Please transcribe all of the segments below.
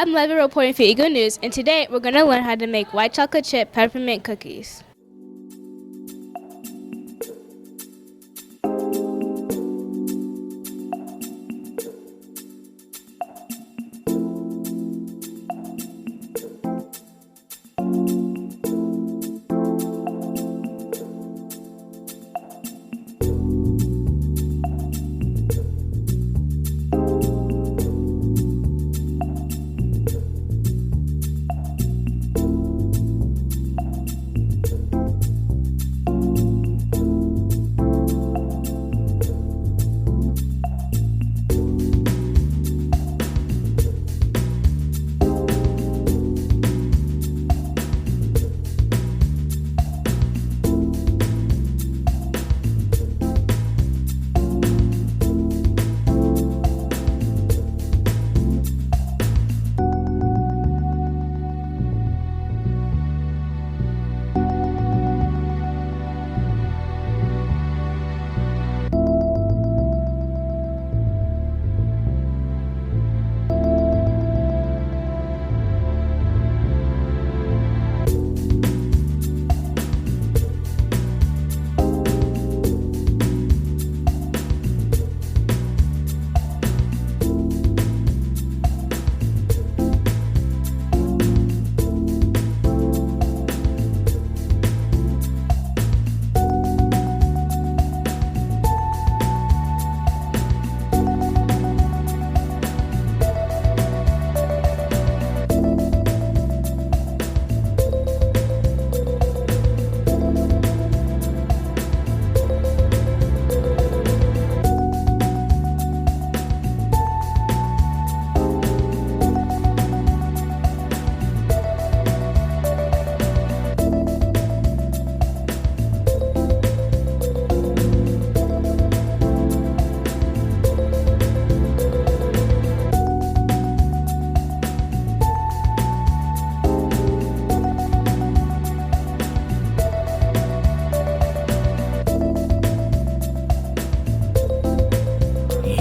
I'm Levy reporting for Eagle News, and today we're going to learn how to make white chocolate chip peppermint cookies.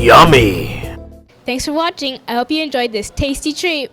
Yummy! Thanks for watching. I hope you enjoyed this tasty treat.